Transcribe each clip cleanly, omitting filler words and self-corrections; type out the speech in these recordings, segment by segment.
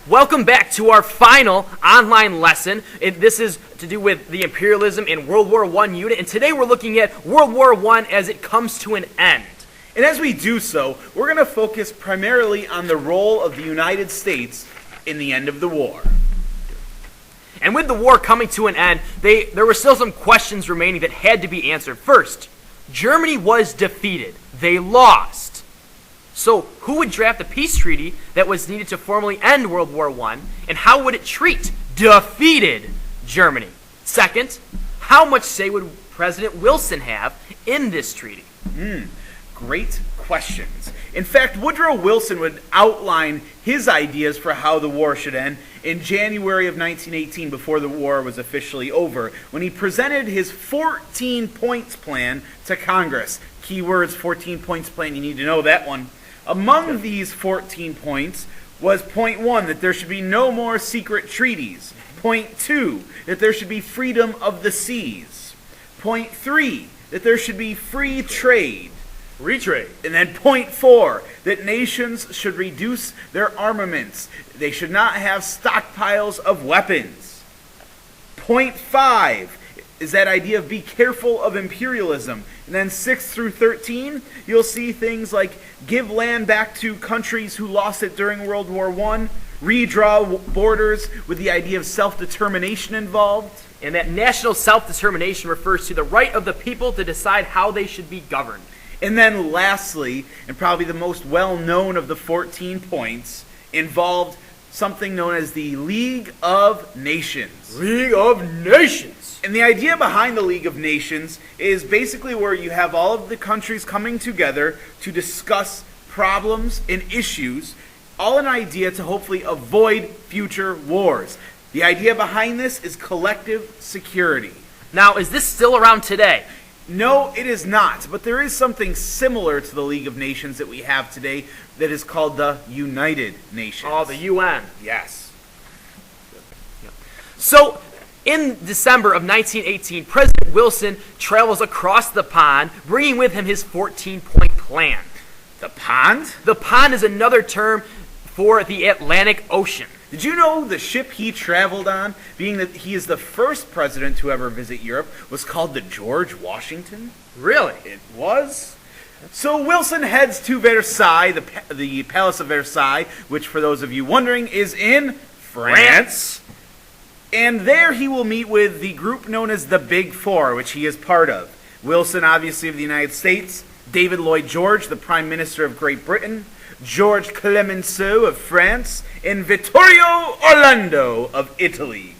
Welcome back to our final online lesson. This is to do with the imperialism in World War I unit, and today we're looking at World War I as it comes to an end. And as we do so, we're going to focus primarily on the role of the United States in the end of the war. And with the war coming to an end, there were still some questions remaining that had to be answered. First, Germany was defeated. They lost. So who would draft the peace treaty that was needed to formally end World War I, and how would it treat defeated Germany? Second, how much say would President Wilson have in this treaty? Great questions. In fact, Woodrow Wilson would outline his ideas for how the war should end in January of 1918, before the war was officially over, when he presented his 14 points plan to Congress. Keywords, 14 points plan, you need to know that one. Among these 14 points was point 1, that there should be no more secret treaties. Point 2, that there should be freedom of the seas. Point 3, that there should be free trade. Retrade. And then point 4, that nations should reduce their armaments. They should not have stockpiles of weapons. Point 5 is that idea of be careful of imperialism. And then 6 through 13, you'll see things like give land back to countries who lost it during World War I, redraw borders with the idea of self-determination involved. And that national self-determination refers to the right of the people to decide how they should be governed. And then lastly, and probably the most well-known of the 14 points, involved something known as the League of Nations. League of Nations. And the idea behind the League of Nations is basically where you have all of the countries coming together to discuss problems and issues, all an idea to hopefully avoid future wars. The idea behind this is collective security. Now, is this still around today? No, it is not, but there is something similar to the League of Nations that we have today that is called the United Nations. Oh, the UN. Yes. So, in December of 1918, President Wilson travels across the pond, bringing with him his 14-point plan. The pond? The pond is another term for the Atlantic Ocean. Did you know the ship he traveled on, being that he is the first president to ever visit Europe, was called the George Washington? Really? It was. So Wilson heads to Versailles, the Palace of Versailles, which for those of you wondering is in France. And there he will meet with the group known as the Big Four, which he is part of. Wilson, obviously, of the United States, David Lloyd George, the Prime Minister of Great Britain, George Clemenceau of France, and Vittorio Orlando of Italy.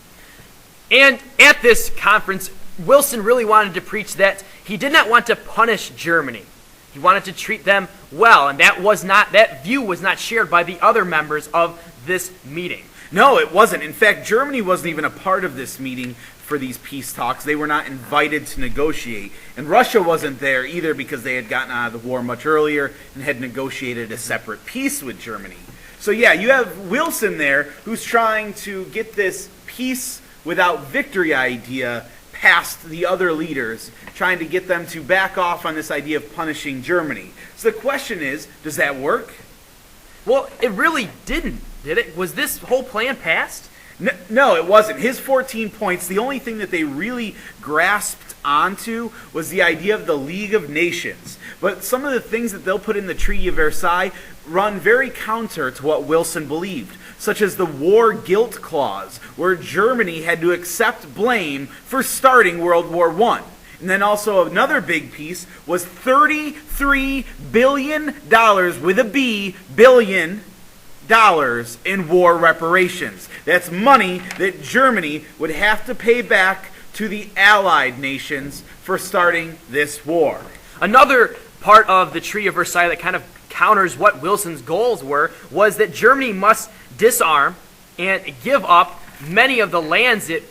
And at this conference, Wilson really wanted to preach that he did not want to punish Germany. He wanted to treat them well, and that view was not shared by the other members of this meeting. No, it wasn't. In fact, Germany wasn't even a part of this meeting for these peace talks. They were not invited to negotiate. And Russia wasn't there either because they had gotten out of the war much earlier and had negotiated a separate peace with Germany. So yeah, you have Wilson there who's trying to get this peace without victory idea past the other leaders, trying to get them to back off on this idea of punishing Germany. So the question is, does that work? Well, it really didn't, did it? Was this whole plan passed? No, it wasn't. His 14 points, the only thing that they really grasped onto was the idea of the League of Nations. But some of the things that they'll put in the Treaty of Versailles run very counter to what Wilson believed, such as the War Guilt Clause, where Germany had to accept blame for starting World War I. And then also another big piece was $33 billion, with a B, billion, dollars in war reparations. That's money that Germany would have to pay back to the Allied nations for starting this war. Another part of the Treaty of Versailles that kind of counters what Wilson's goals were was that Germany must disarm and give up many of the lands it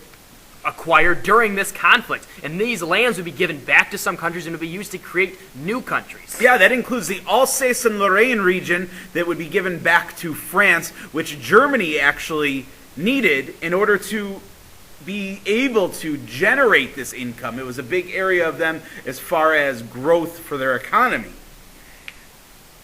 acquired during this conflict. And these lands would be given back to some countries and would be used to create new countries. Yeah, that includes the Alsace and Lorraine region that would be given back to France, which Germany actually needed in order to be able to generate this income. It was a big area of them as far as growth for their economy.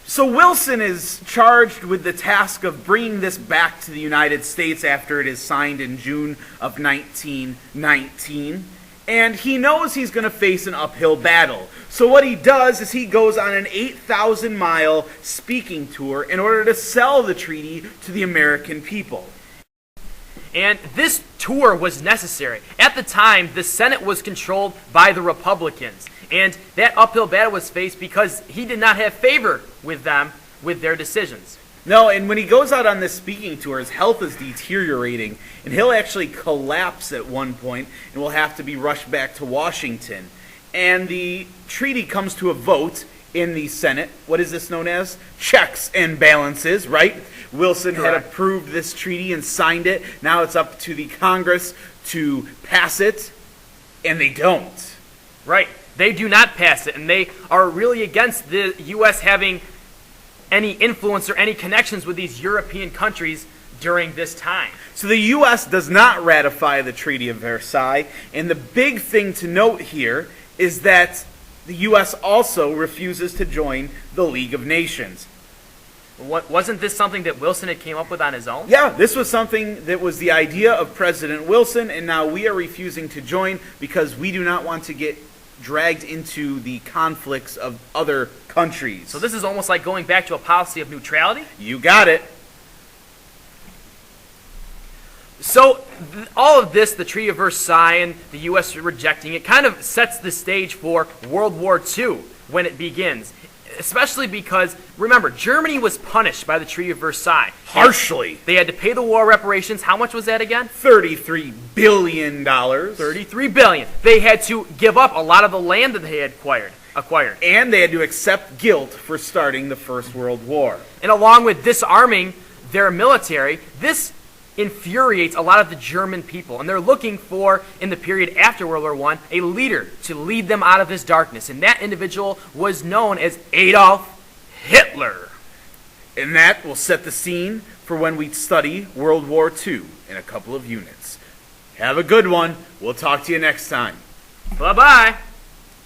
So Wilson is charged with the task of bringing this back to the United States after it is signed in June of 1919. And he knows he's going to face an uphill battle. So what he does is he goes on an 8,000-mile speaking tour in order to sell the treaty to the American people. And this tour was necessary. At the time, the Senate was controlled by the Republicans. And that uphill battle was faced because he did not have favor with them, with their decisions. No, and when he goes out on this speaking tour, his health is deteriorating, and he'll actually collapse at one point and will have to be rushed back to Washington. And the treaty comes to a vote in the Senate. What is this known as? Checks and balances, right? Wilson had Correct. approved this treaty and signed it. Now it's up to the Congress to pass it, and they don't. Right. They do not pass it, and they are really against the U.S. having any influence or any connections with these European countries during this time. So the U.S. does not ratify the Treaty of Versailles, and the big thing to note here is that the U.S. also refuses to join the League of Nations. Wasn't this something that Wilson had came up with on his own? Yeah, this was something that was the idea of President Wilson, and now we are refusing to join because we do not want to get dragged into the conflicts of other countries. So this is almost like going back to a policy of neutrality? You got it. So all of this, the Treaty of Versailles and the U.S. rejecting it, kind of sets the stage for World War II when it begins. Especially because, remember, Germany was punished by the Treaty of Versailles. Harshly. They had to pay the war reparations. How much was that again? $33 billion. $33 billion. They had to give up a lot of the land that they had acquired. And they had to accept guilt for starting the First World War. And along with disarming their military, this infuriates a lot of the German people. And they're looking for, in the period after World War I, a leader to lead them out of this darkness. And that individual was known as Adolf Hitler. And that will set the scene for when we study World War II in a couple of units. Have a good one. We'll talk to you next time. Bye-bye.